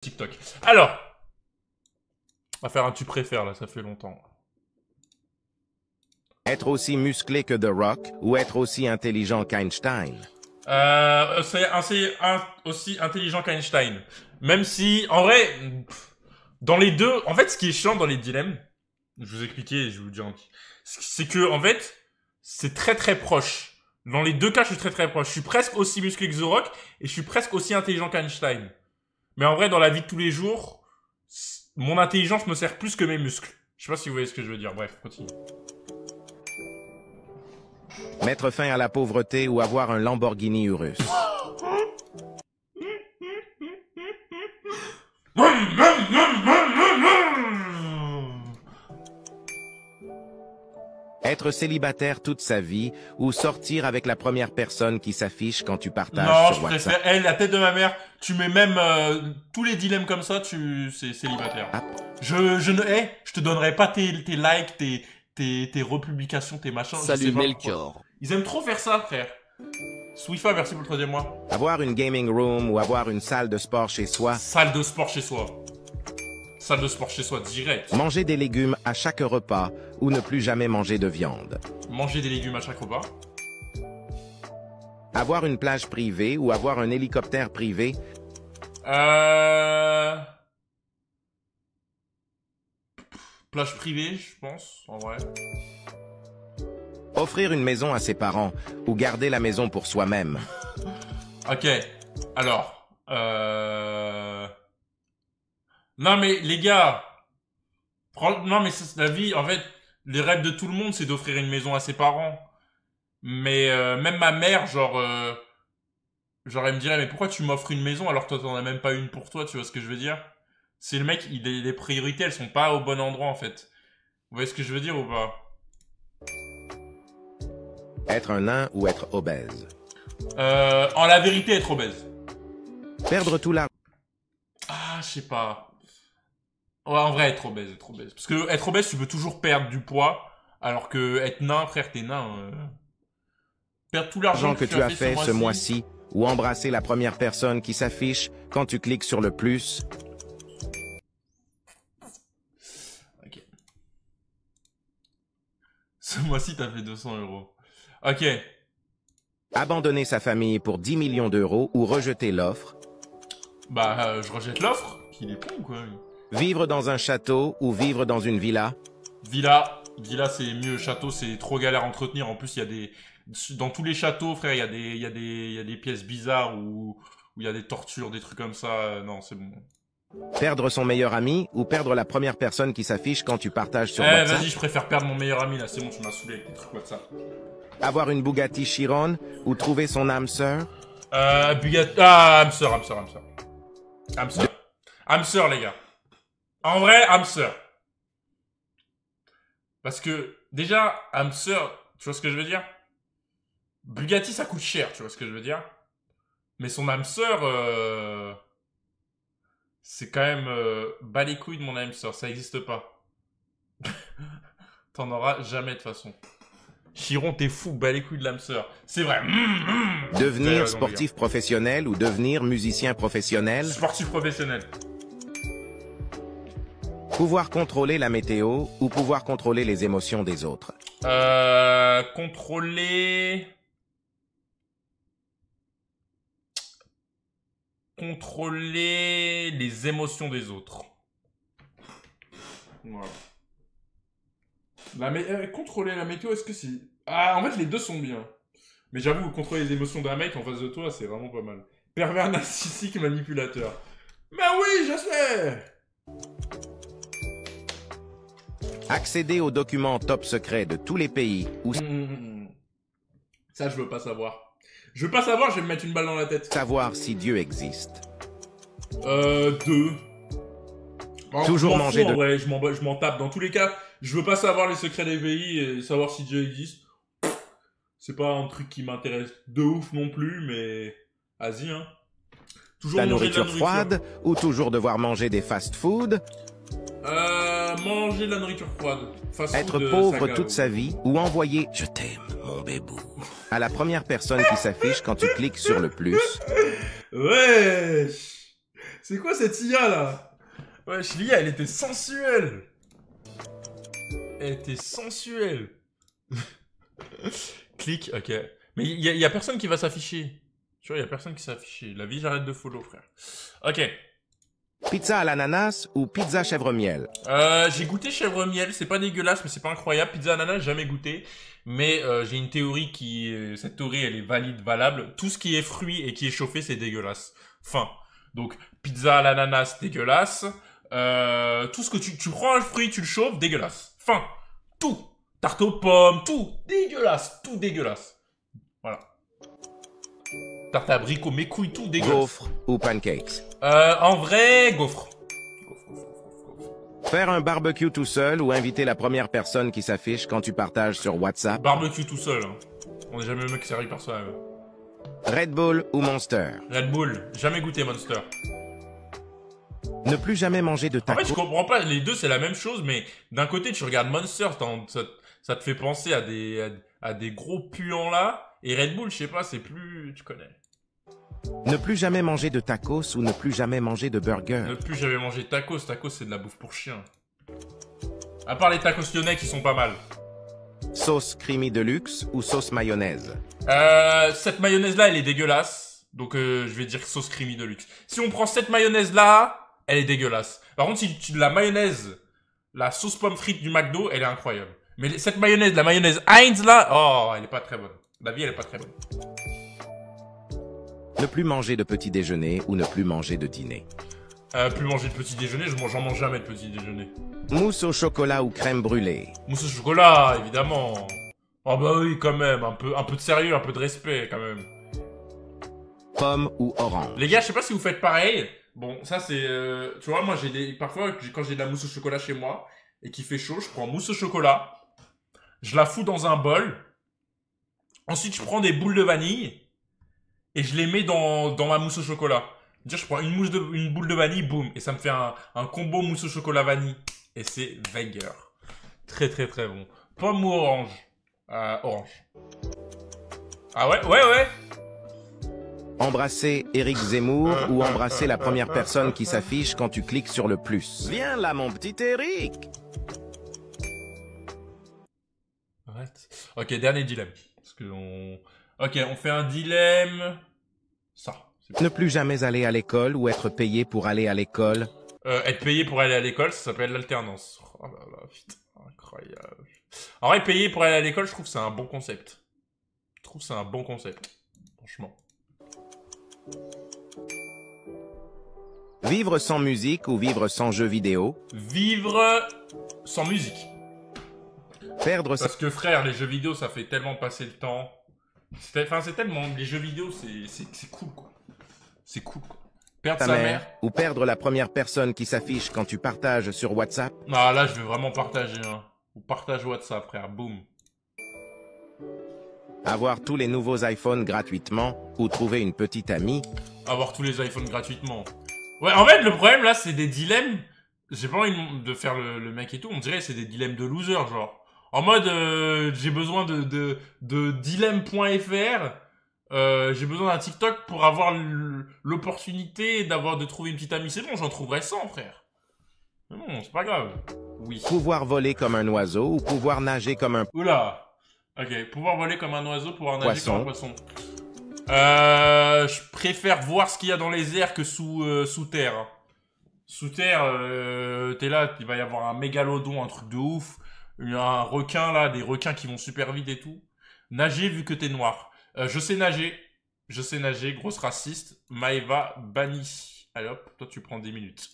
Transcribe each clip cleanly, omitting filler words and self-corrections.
TikTok. Alors, on va faire un tu préfères là, ça fait longtemps. Être aussi musclé que The Rock ou être aussi intelligent qu'Einstein? C'est aussi intelligent qu'Einstein. Même si, en vrai, dans les deux, en fait, ce qui est chiant dans les dilemmes, je vous expliquer et je vais vous dire un petit, c'est que, en fait, c'est très très proche. Dans les deux cas, je suis très très proche. Je suis presque aussi musclé que The Rock et je suis presque aussi intelligent qu'Einstein. Mais en vrai, dans la vie de tous les jours, mon intelligence me sert plus que mes muscles. Je sais pas si vous voyez ce que je veux dire. Bref, continue. Mettre fin à la pauvreté ou avoir un Lamborghini Urus? Être célibataire toute sa vie ou sortir avec la première personne qui s'affiche quand tu partages Non, sur je WhatsApp? préfère. Elle, la tête de ma mère, tu mets même tous les dilemmes comme ça, c'est célibataire. Ah. Je te donnerai pas tes likes, tes republications, tes machins. Salut Melchior. Ils aiment trop faire ça, frère. Swifa, merci pour le 3e mois. Avoir une gaming room ou avoir une salle de sport chez soi? Salle de sport chez soi. Salle de sport chez soi, direct. Manger des légumes à chaque repas ou ne plus jamais manger de viande? Manger des légumes à chaque repas. Avoir une plage privée ou avoir un hélicoptère privé? Plage privée, je pense, en vrai. Offrir une maison à ses parents ou garder la maison pour soi-même? Ok, alors, non mais les gars, non mais c'est la vie, en fait, les rêves de tout le monde, c'est d'offrir une maison à ses parents. Mais même ma mère, genre elle me dirait, mais pourquoi tu m'offres une maison alors que toi t'en as même pas une pour toi, tu vois ce que je veux dire? C'est le mec, les priorités, elles sont pas au bon endroit en fait. Vous voyez ce que je veux dire ou pas? Être un nain ou être obèse? En la vérité, être obèse. Perdre tout l'argent. Ah, je sais pas. Ouais, en vrai, être obèse, être obèse. Parce que être obèse, tu peux toujours perdre du poids, alors que être nain, frère, t'es nain. Perdre tout l'argent que tu as fait ce mois-ci ou embrasser la première personne qui s'affiche quand tu cliques sur le plus? Ok. Ce mois-ci, t'as fait 200 €. Ok. Abandonner sa famille pour 10 millions d'euros ou rejeter l'offre? Bah, je rejette l'offre. Qu'il est con ou quoi? Vivre dans un château ou vivre dans une villa? Villa, c'est mieux. Château, c'est trop galère à entretenir. En plus, il y a des, dans tous les châteaux, frère, il y a des pièces bizarres où il y a des tortures, des trucs comme ça. Non, c'est bon. Perdre son meilleur ami ou perdre la première personne qui s'affiche quand tu partages sur WhatsApp? Vas-y, je préfère perdre mon meilleur ami là. C'est bon, tu m'as saoulé avec tes trucs WhatsApp. Avoir une Bugatti Chiron ou trouver son âme sœur? Bugatti. Ah, âme sœur. Âme sœur, les gars. En vrai, âme sœur. Parce que, déjà, âme sœur, tu vois ce que je veux dire? Bugatti, ça coûte cher, tu vois ce que je veux dire? Mais son âme sœur, c'est quand même bas les couilles de mon âme sœur, ça existe pas. T'en auras jamais de toute façon. Chiron, t'es fou, bas les couilles de l'âme sœur. C'est vrai. Devenir sportif professionnel ou devenir musicien professionnel? Sportif professionnel. Pouvoir contrôler la météo ou pouvoir contrôler les émotions des autres? Contrôler les émotions des autres. Voilà. Contrôler la météo, est-ce que c'est... Ah, en fait, les deux sont bien. Mais j'avoue, contrôler les émotions d'un mec en face de toi, c'est vraiment pas mal. Pervers narcissique manipulateur. Mais oui, je sais! Accéder aux documents top secrets de tous les pays ou Ça, je veux pas savoir. Je veux pas savoir, je vais me mettre une balle dans la tête. savoir si Dieu existe? 2. Toujours manger de... Ouais, je m'en tape. Dans tous les cas, je veux pas savoir les secrets des pays et savoir si Dieu existe. C'est pas un truc qui m'intéresse de ouf non plus, mais... Vas-y, hein. Toujours La manger de nourriture froide ou toujours devoir manger des fast-food? Manger de la nourriture froide. Être pauvre toute sa vie ou envoyer « Je t'aime, mon bébou » à la première personne qui s'affiche quand tu cliques sur le plus? Wesh! C'est quoi cette IA là? Wesh, l'IA elle était sensuelle. Elle était sensuelle. Clique, ok. Mais y a personne qui va s'afficher. Tu vois, y a personne qui s'affiche. La vie, j'arrête de follow, frère. Ok. Pizza à l'ananas ou pizza chèvre miel? J'ai goûté chèvre miel, c'est pas dégueulasse, mais c'est pas incroyable. Pizza ananas, jamais goûté. Mais j'ai une théorie cette théorie, elle est valide, valable. Tout ce qui est fruit et qui est chauffé, c'est dégueulasse. Fin. Donc, pizza à l'ananas, dégueulasse. Tout ce que tu prends un fruit, tu le chauffes, dégueulasse. Fin. Tout. Tarte aux pommes, tout. Dégueulasse. Tout dégueulasse. Voilà. Tarte à abricot, mes couilles, tout dégueulasse. Gaufres ou pancakes? En vrai, gaufre. Faire un barbecue tout seul ou inviter la première personne qui s'affiche quand tu partages sur WhatsApp? Barbecue tout seul. Hein. On n'est jamais le mec qui s'arrive par soi-même. Red Bull ou Monster? Red Bull. Jamais goûté Monster. Ne plus jamais manger de En tacos. fait, je comprends pas. Les deux, c'est la même chose, mais d'un côté, tu regardes Monster, ça te fait penser à des gros puants là. Et Red Bull, je sais pas, c'est plus... Tu connais. Ne plus jamais manger de tacos ou ne plus jamais manger de burger? Ne plus jamais manger de tacos. Tacos, c'est de la bouffe pour chien. À part les tacos lyonnais qui sont pas mal. Sauce creamy de luxe ou sauce mayonnaise? Cette mayonnaise-là, elle est dégueulasse. Donc, je vais dire sauce creamy de luxe. Si on prend cette mayonnaise-là, elle est dégueulasse. Par contre, si la mayonnaise, la sauce pomme frite du McDo, elle est incroyable. Mais cette mayonnaise, la mayonnaise Heinz, là, oh, elle est pas très bonne. La vie, elle est pas très bonne. Ne plus manger de petit déjeuner ou ne plus manger de dîner? Plus manger de petit déjeuner, j'en mange jamais de petit déjeuner. Mousse au chocolat ou crème brûlée? Mousse au chocolat, évidemment. Oh bah oui, quand même, un peu de sérieux, un peu de respect, quand même. Pomme ou orange? Les gars, je sais pas si vous faites pareil. Bon, ça c'est... tu vois, moi, parfois, quand j'ai de la mousse au chocolat chez moi, et qu'il fait chaud, je prends mousse au chocolat, je la fous dans un bol, ensuite je prends des boules de vanille, et je les mets dans ma mousse au chocolat. Dire, je prends une boule de vanille, boum, et ça me fait un combo mousse au chocolat vanille. Et c'est Weiger. Très très très bon. Pomme ou orange? Orange. Ah ouais? Ouais. Embrasser Éric Zemmour ou embrasser la première personne qui s'affiche quand tu cliques sur le plus? Viens là, mon petit Éric! Ok, dernier dilemme. Parce que Ok, on fait un dilemme... Ça. Ne plus jamais aller à l'école ou être payé pour aller à l'école? Être payé pour aller à l'école, ça s'appelle l'alternance. Oh là là, putain, incroyable. En vrai, payer pour aller à l'école, je trouve que c'est un bon concept. Franchement. Vivre sans musique ou vivre sans jeux vidéo? Vivre sans musique. Perdre sa... Parce que frère, les jeux vidéo, ça fait tellement passer le temps. C'est tellement... Les jeux vidéo, c'est cool, quoi. C'est cool, quoi. Perdre ta sa mère mère. Ou perdre la première personne qui s'affiche quand tu partages sur WhatsApp? Ah, là, je vais vraiment partager, hein. Ou partage WhatsApp, frère. Boum. Avoir tous les nouveaux iPhones gratuitement ou trouver une petite amie? Avoir tous les iPhones gratuitement. Ouais, en fait, le problème, là, c'est des dilemmes. J'ai pas envie de faire le mec et tout. On dirait que c'est des dilemmes de loser, genre. En mode, j'ai besoin de dilemme.fr. J'ai besoin d'un TikTok pour avoir l'opportunité de trouver une petite amie. C'est bon, j'en trouverai 100, frère. Mais bon, c'est pas grave. Oui. Pouvoir voler comme un oiseau ou pouvoir nager comme un... Oula. Ok, pouvoir voler comme un oiseau, pouvoir nager comme un poisson. Je préfère voir ce qu'il y a dans les airs que sous terre. Sous terre, t'es là, il va y avoir un mégalodon, un truc de ouf. Un requin, là, des requins qui vont super vite et tout. Nager vu que t'es noir. Je sais nager, grosse raciste. Maëva, banni. Allez hop, toi tu prends 10 minutes.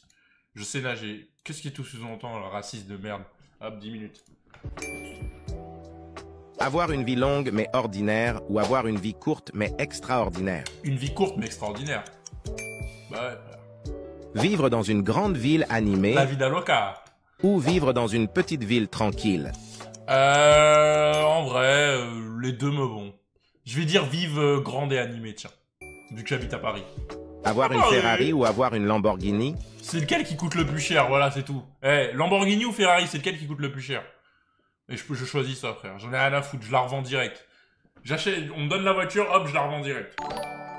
Je sais nager. Qu'est-ce qui est tout sous-entend, le raciste de merde? Hop, 10 minutes. Avoir une vie longue mais ordinaire ou avoir une vie courte mais extraordinaire? Une vie courte mais extraordinaire. Bah ouais. Vivre dans une grande ville animée? La vida loca. Ou vivre dans une petite ville tranquille? En vrai, les deux me vont. Je vais dire vive grande et animée, tiens. Vu que j'habite à Paris. Avoir une Ferrari ou avoir une Lamborghini? C'est lequel qui coûte le plus cher, voilà, c'est tout. Eh, Lamborghini ou Ferrari, c'est lequel qui coûte le plus cher? Et je choisis ça, frère. J'en ai rien à foutre, je la revends direct. J'achète, on me donne la voiture, hop, je la revends direct.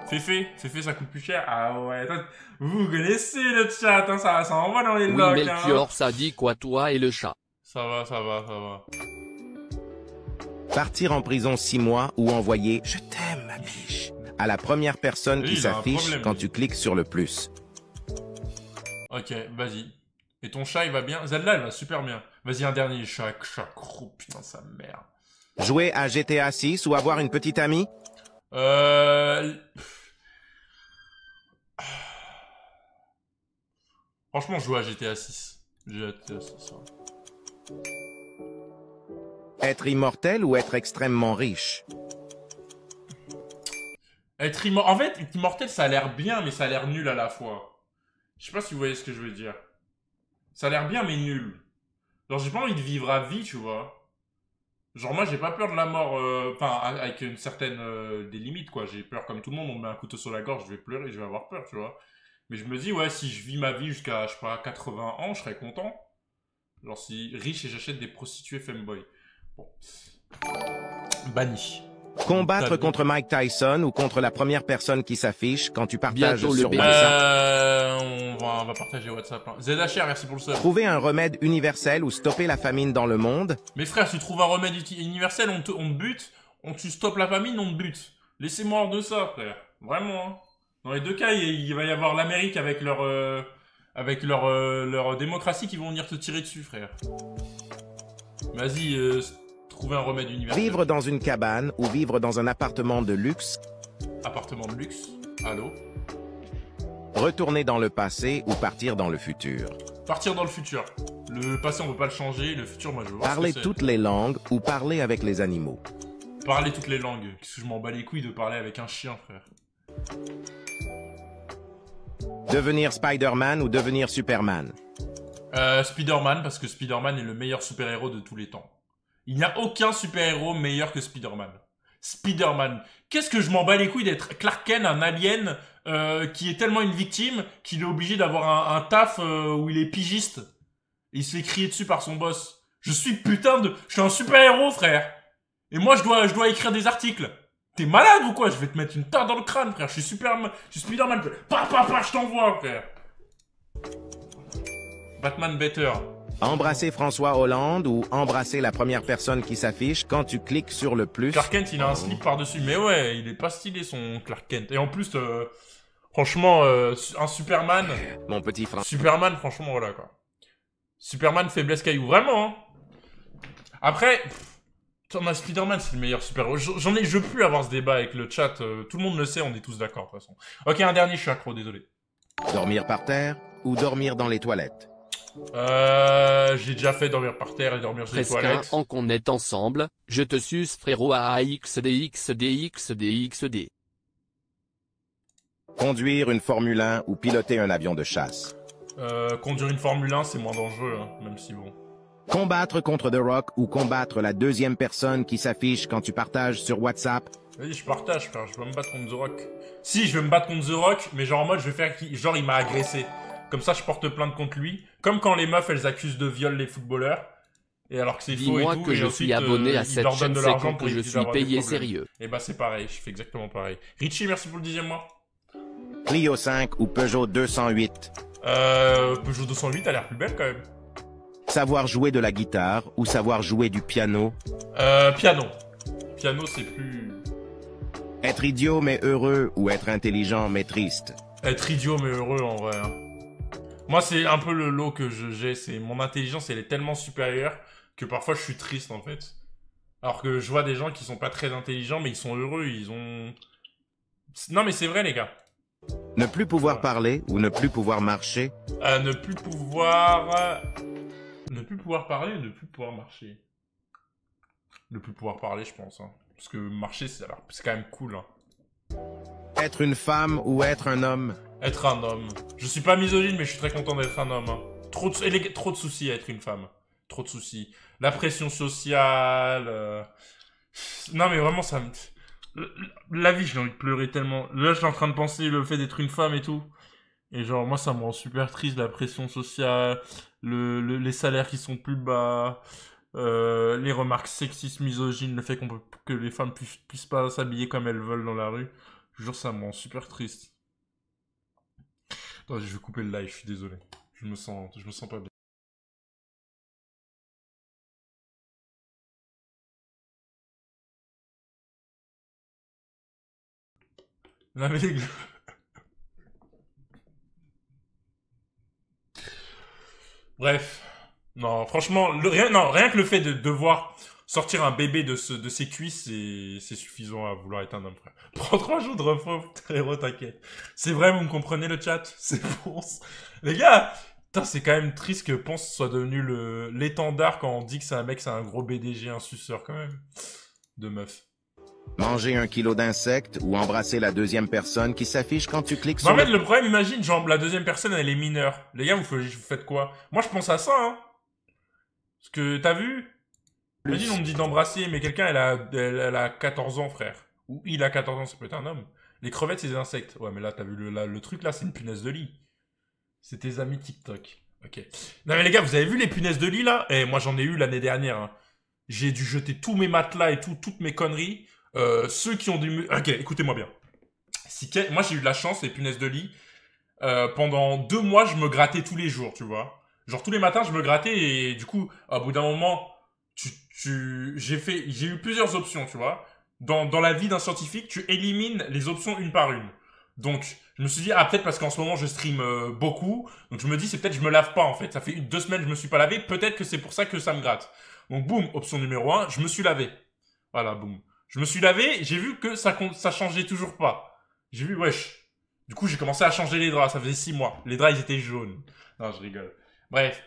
Féfé, ça coûte plus cher. Ah ouais, attends, vous connaissez le chat, hein, ça envoie dans les Oui, logs. Melchior, Hein. ça dit quoi toi et le chat? Ça va. Partir en prison 6 mois ou envoyer «Je t'aime, ma biche» à la première personne Lui, qui il a un s'affiche problème, quand lui. tu cliques sur le plus. Ok, vas-y. Et ton chat, il va bien? Zelda, elle va super bien. Vas-y, un dernier chat. Oh, putain, sa mère. Jouer à GTA 6 ou avoir une petite amie? Franchement, jouer à GTA 6. GTA 6, ouais. Être immortel ou être extrêmement riche? Être immortel. En fait, être immortel, ça a l'air bien, mais ça a l'air nul à la fois. Je sais pas si vous voyez ce que je veux dire. Ça a l'air bien, mais nul. Genre, j'ai pas envie de vivre à vie, tu vois. Genre, moi, j'ai pas peur de la mort, enfin, avec une certaine, des limites, quoi. J'ai peur comme tout le monde, on me met un couteau sur la gorge, je vais pleurer, je vais avoir peur, tu vois. Mais je me dis, ouais, si je vis ma vie jusqu'à, je sais pas, 80 ans, je serais content. Genre, si riche et j'achète des prostituées femboy. Bon. Banni. Combattre Banni. contre Mike Tyson ou contre la première personne qui s'affiche quand tu partages Bientôt le sur bébé. WhatsApp? On va partager WhatsApp. Hein. ZHR, merci pour le sub. Trouver un remède universel ou stopper la famine dans le monde? Mais frère, si tu trouves un remède universel, on te bute. Tu stoppes la famine, on te bute. Laissez-moi hors de ça, frère. Vraiment. Hein. Dans les deux cas, il va y avoir l'Amérique avec leur démocratie qui vont venir te tirer dessus, frère. Vas-y, trouver un remède universel. Vivre dans une cabane ou vivre dans un appartement de luxe? Appartement de luxe. Allô? Retourner dans le passé ou partir dans le futur? Partir dans le futur. Le passé, on peut pas le changer. Le futur, moi, je veux voir Parler ce que c'est. toutes les langues ou parler avec les animaux? Parler toutes les langues. Qu'est-ce que je m'en bats les couilles de parler avec un chien, frère. Devenir Spider-Man ou devenir Superman? Spider-Man, parce que Spider-Man est le meilleur super-héros de tous les temps. Il n'y a aucun super-héros meilleur que Spider-Man. Spider-Man. Qu'est-ce que je m'en bats les couilles d'être Clark Kent, un alien qui est tellement une victime qu'il est obligé d'avoir un taf où il est pigiste. Et il se fait crier dessus par son boss. Je suis un super-héros, frère. Et moi, je dois écrire des articles. T'es malade ou quoi? Je vais te mettre une tarte dans le crâne, frère. Je suis Spider-Man. Je t'envoie, frère. Batman better. Embrasser François Hollande ou embrasser la première personne qui s'affiche quand tu cliques sur le plus? Clark Kent, il a un slip par-dessus. Mais ouais, il est pas stylé, son Clark Kent. Et en plus, franchement, un Superman... Mon petit François. Superman, franchement, voilà, quoi. Superman, faiblesse caillou. Vraiment, hein. Après... Spider-Man, c'est le meilleur super-héros. Je veux plus avoir ce débat avec le chat. Tout le monde le sait, on est tous d'accord, de toute façon. Ok, un dernier, je suis accro, désolé. Dormir par terre ou dormir dans les toilettes? J'ai déjà fait dormir par terre et dormir sur les Presque un toilettes. an qu'on est ensemble, je te suce frérot AAXDXDXD. Conduire une Formule 1 ou piloter un avion de chasse? Conduire une Formule 1, c'est moins dangereux, hein, même si bon. Combattre contre The Rock ou combattre la deuxième personne qui s'affiche quand tu partages sur WhatsApp? Vas-y, je partage, frère, je vais me battre contre The Rock. Si, je vais me battre contre The Rock, mais genre en mode, je vais faire genre il m'a agressé. Comme ça, je porte plainte contre lui. Comme quand les meufs, elles accusent de viol les footballeurs. Et alors que c'est faux et Dis-moi tout. que et je ensuite, suis abonné à ils cette leur donnent chaîne, de c'est l'argent quand pour que je éviter suis d'avoir des payé problèmes. sérieux. Et bah c'est pareil, je fais exactement pareil. Richie, merci pour le 10e mois. Clio 5 ou Peugeot 208? Peugeot 208 a l'air plus belle quand même. Savoir jouer de la guitare ou savoir jouer du piano? Piano. Piano, c'est plus... Être idiot mais heureux ou être intelligent mais triste? Être idiot mais heureux en vrai. Hein. Moi, c'est un peu le lot que j'ai. C'est mon intelligence, elle est tellement supérieure que parfois je suis triste en fait. Alors que je vois des gens qui sont pas très intelligents mais ils sont heureux, ils ont... Non mais c'est vrai les gars. Ne plus pouvoir parler ou ne plus pouvoir marcher? Ne plus pouvoir... Ne plus pouvoir parler ou ne plus pouvoir marcher? Ne plus pouvoir parler, je pense. Hein. Parce que marcher, c'est quand même cool. Hein. Être une femme ou être un homme? Être un homme. Je suis pas misogyne, mais je suis très content d'être un homme. Hein. Trop de soucis à être une femme. Trop de soucis. La pression sociale... Non mais vraiment, ça me... La vie, j'ai envie de pleurer tellement. Là, je suis en train de penser le fait d'être une femme et tout. Et genre, moi, ça me rend super triste, la pression sociale, les salaires qui sont plus bas, les remarques sexistes, misogynes, le fait que les femmes puissent pas s'habiller comme elles veulent dans la rue. Je vous jure, ça me rend super triste. Attends, je vais couper le live, je suis désolé. Je me sens pas bien. Non mais les gars... Bref. Non, franchement, rien que le fait de devoir sortir un bébé de ses cuisses, c'est suffisant à vouloir être un homme, frère. Prends 3 jours de repos, frérot, t'inquiète. C'est vrai, vous me comprenez le chat? C'est Ponce. Les gars, putain, c'est quand même triste que Ponce soit devenu l'étendard quand on dit que c'est un mec, c'est un gros BDG, un suceur quand même. De meuf. Manger 1 kilo d'insectes ou embrasser la deuxième personne qui s'affiche quand tu cliques sur En fait, le problème, imagine, genre, la deuxième personne, elle est mineure. Les gars, vous faites quoi? Moi, je pense à ça, hein. Parce que, t'as vu? Imagine, on me dit d'embrasser, mais quelqu'un, elle a 14 ans, frère. Ou il a 14 ans, ça peut être un homme. Les crevettes, c'est des insectes. Ouais, mais là, t'as vu le truc, là, c'est une punaise de lit. C'est tes amis TikTok. Ok. Non, mais les gars, vous avez vu les punaises de lit, là? Eh, moi, j'en ai eu l'année dernière, hein. J'ai dû jeter tous mes matelas et toutes mes conneries. Ceux qui ont du... Ok, écoutez-moi bien. Moi, j'ai eu de la chance, les punaises de lit. Pendant 2 mois, je me grattais tous les jours, tu vois. Genre, tous les matins, je me grattais et du coup, au bout d'un moment, j'ai eu plusieurs options, tu vois. Dans la vie d'un scientifique, tu élimines les options une par une. Donc, je me suis dit, peut-être parce qu'en ce moment, je stream beaucoup. Donc, je me dis, c'est peut-être que je me lave pas, en fait. Ça fait 2 semaines que je me suis pas lavé. Peut-être que c'est pour ça que ça me gratte. Donc, boum, option numéro 1, je me suis lavé. Voilà, boum. Je me suis lavé, j'ai vu que ça changeait toujours pas. J'ai vu, wesh. Du coup, j'ai commencé à changer les draps, ça faisait 6 mois. Les draps, ils étaient jaunes. Non, je rigole. Bref.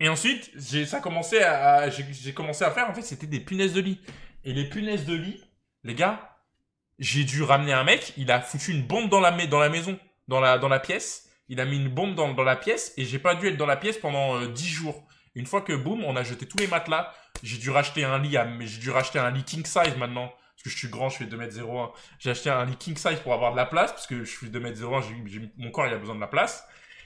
Et ensuite, j'ai commencé à faire, en fait, c'était des punaises de lit. Et les punaises de lit, les gars, j'ai dû ramener un mec, il a foutu une bombe dans la maison, dans la pièce. Il a mis une bombe dans la pièce, et j'ai pas dû être dans la pièce pendant 10 jours. Une fois que, boum, on a jeté tous les matelas, j'ai dû racheter un lit king size maintenant. Parce que je suis grand, je fais 2m01. J'ai acheté un lit king size pour avoir de la place, parce que je suis 2m01, mon corps il a besoin de la place.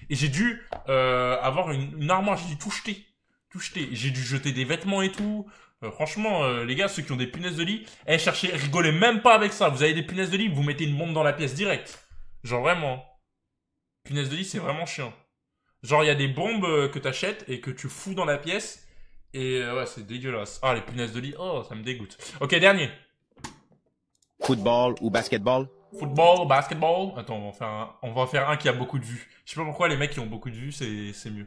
Et j'ai dû avoir une armoire, j'ai dû tout jeter. Tout jeter. J'ai dû jeter des vêtements et tout. Franchement, les gars, ceux qui ont des punaises de lit, rigolez même pas avec ça. Vous avez des punaises de lit, vous mettez une bombe dans la pièce direct. Genre vraiment. Punaises de lit, c'est vraiment chiant. Genre, il y a des bombes que t'achètes et que tu fous dans la pièce. Et ouais, c'est dégueulasse. Ah, les punaises de lit, oh, ça me dégoûte. Ok, dernier. Football ou basketball? Football, basketball. Attends, on va en faire un qui a beaucoup de vues. Je sais pas pourquoi les mecs qui ont beaucoup de vues, c'est mieux.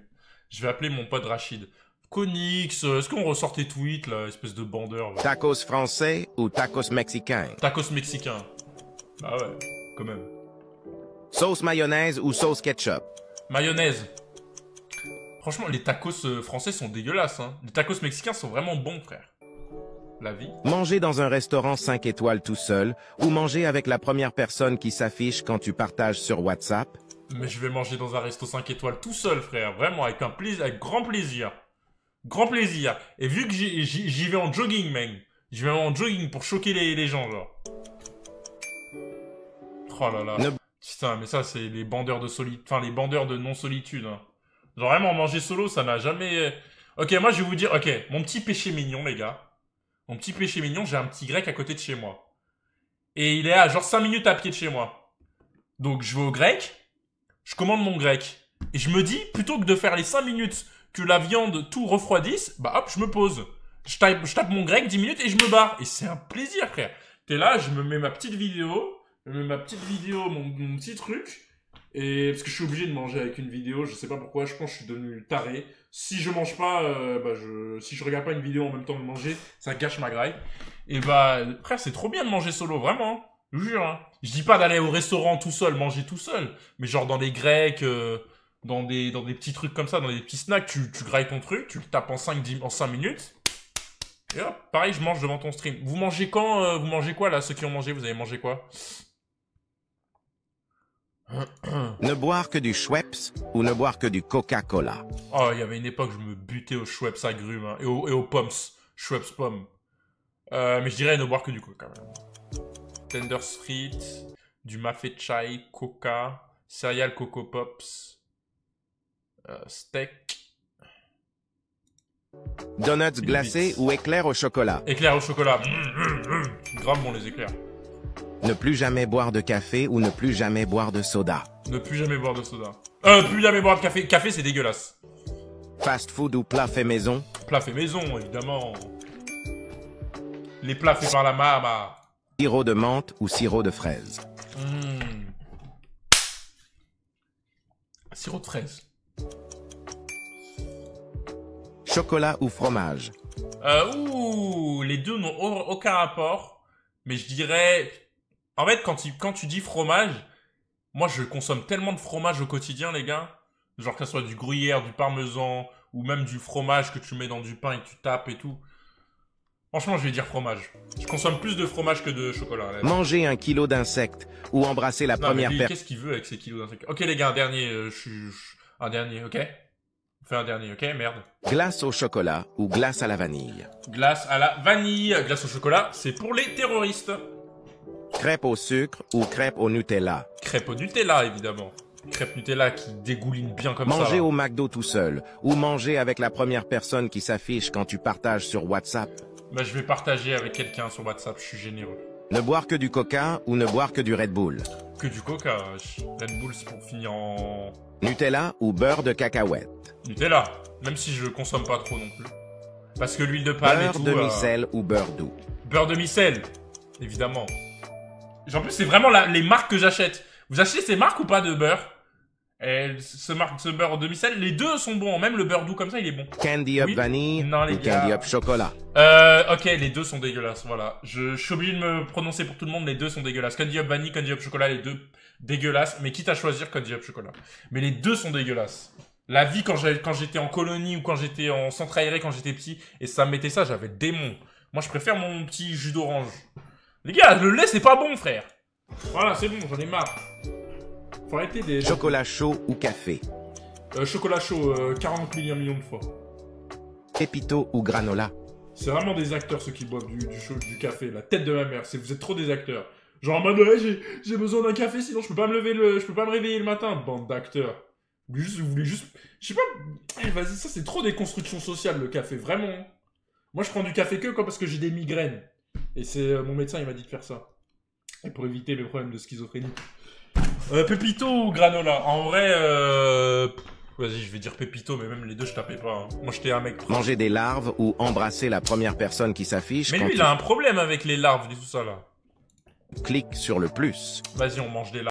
Je vais appeler mon pote Rachid. Konix, est-ce qu'on ressort tes tweets, là, espèce de bandeur, là? Tacos français ou tacos mexicain? Tacos mexicain. Ah ouais, quand même. Sauce mayonnaise ou sauce ketchup? Mayonnaise. Franchement, les tacos français sont dégueulasses, hein. Les tacos mexicains sont vraiment bons, frère. La vie. Manger dans un restaurant 5 étoiles tout seul ou manger avec la première personne qui s'affiche quand tu partages sur WhatsApp? Mais je vais manger dans un resto 5 étoiles tout seul, frère. Vraiment, avec grand plaisir. Grand plaisir. Et vu que j'y vais en jogging, mec. J'y vais en jogging pour choquer les gens, genre. Oh là là. Putain, mais ça, c'est les bandeurs les bandeurs de non-solitude, hein. Genre vraiment, manger solo, ça n'a jamais... Ok, moi, je vais vous dire... Ok, mon petit péché mignon, les gars. Mon petit péché mignon, j'ai un petit grec à côté de chez moi. Et il est à genre 5 minutes à pied de chez moi. Donc, je vais au grec. Je commande mon grec. Et je me dis, plutôt que de faire les 5 minutes que la viande tout refroidisse, bah hop, je me pose. Je tape mon grec 10 minutes et je me barre. Et c'est un plaisir, frère. T'es là, je me mets ma petite vidéo. Mon petit truc. Et parce que je suis obligé de manger avec une vidéo, je sais pas pourquoi, je pense que je suis devenu taré. Si je mange pas, si je regarde pas une vidéo en même temps de manger, ça gâche ma graille. Et bah, frère, c'est trop bien de manger solo, vraiment. Je vous jure, hein. Je dis pas d'aller au restaurant tout seul, manger tout seul. Mais genre dans des grecs, dans des petits trucs comme ça, dans des petits snacks, tu grailles ton truc, tu le tapes en 5 minutes. Et hop, pareil, je mange devant ton stream. Vous mangez quand, vous mangez quoi là, ceux qui ont mangé, vous avez mangé quoi? Ne boire que du Schweppes ou ne boire que du Coca-Cola? Oh, il y avait une époque, je me butais aux Schweppes agrumes, hein, et aux pommes. Schweppes pommes. Mais je dirais ne boire que du Coca, quand même. Tender Street, du Mafé Chai, Coca, Cereal Coco Pops, steak. Donuts glacés ou éclairs au chocolat? Éclairs au chocolat. Grave bon les éclairs. Ne plus jamais boire de café ou ne plus jamais boire de soda. Ne plus jamais boire de soda. Plus jamais boire de café. Café, c'est dégueulasse. Fast food ou plat fait maison. Plat fait maison, évidemment. Les plats faits par la maman. Sirop de menthe ou sirop de fraise. Sirop de fraise. Chocolat ou fromage. Les deux n'ont aucun rapport. Mais je dirais... En fait, quand tu dis fromage, moi je consomme tellement de fromage au quotidien, les gars. Genre que ce soit du gruyère, du parmesan, ou même du fromage que tu mets dans du pain et que tu tapes et tout. Franchement, je vais dire fromage. Je consomme plus de fromage que de chocolat. Là. Manger 1 kilo d'insectes ou embrasser la première personne. Qu'est-ce qu'il veut avec ces kilos d'insectes? Ok les gars, un dernier, un dernier, ok? On fait un dernier, ok? Merde. Glace au chocolat ou glace à la vanille. Glace à la vanille, glace au chocolat, c'est pour les terroristes. Crêpes au sucre ou crêpes au Nutella. Crêpes au Nutella, évidemment. Crêpes Nutella qui dégouline bien comme ça. Manger au McDo tout seul ou manger avec la première personne qui s'affiche quand tu partages sur WhatsApp. Bah, je vais partager avec quelqu'un sur WhatsApp, je suis généreux. Ne boire que du Coca ou ne boire que du Red Bull. Que du Coca, Red Bull c'est pour finir en... Nutella ou beurre de cacahuète. Nutella, même si je consomme pas trop non plus. Parce que l'huile de palme et tout... Beurre demi-sel ou beurre doux. Beurre demi-sel, évidemment. En plus, c'est vraiment les marques que j'achète. Vous achetez ces marques ou pas de beurre? Ce beurre demi-sel, les deux sont bons. Même le beurre doux comme ça, il est bon. Candy Up vanille ou Candy Up chocolat. Ok, les deux sont dégueulasses, voilà. Je suis obligé de me prononcer pour tout le monde, les deux sont dégueulasses. Candy Up vanille, Candy Up chocolat, les deux dégueulasses. Mais quitte à choisir Candy Up chocolat. Mais les deux sont dégueulasses. La vie quand j'étais en colonie ou quand j'étais en centre aéré quand j'étais petit, et ça me mettait ça, j'avais le démon. Moi, je préfère mon petit jus d'orange. Les gars, le lait, c'est pas bon, frère. Voilà, c'est bon, j'en ai marre. Faut arrêter des... Chocolat chaud ou café. Chocolat chaud, 40 millions de fois. Pépito ou granola. C'est vraiment des acteurs, ceux qui boivent du café. La tête de ma mère, vous êtes trop des acteurs. Genre en mode, ouais, j'ai besoin d'un café, sinon je peux pas me réveiller le matin. Bande d'acteurs. Vous voulez juste... Je sais pas... Eh, vas-y, ça c'est trop des constructions sociales, le café, vraiment. Moi, je prends du café que parce que j'ai des migraines. Et c'est mon médecin, il m'a dit de faire ça. Et pour éviter le problème de schizophrénie. Pépito ou granola? En vrai, vas-y, je vais dire Pépito, mais même les deux, je tapais pas. Hein. Moi, j'étais un mec... Manger des larves ou embrasser la première personne qui s'affiche. Mais lui, il a un problème avec les larves et tout ça, là. Clique sur le plus. Vas-y, on mange des larves.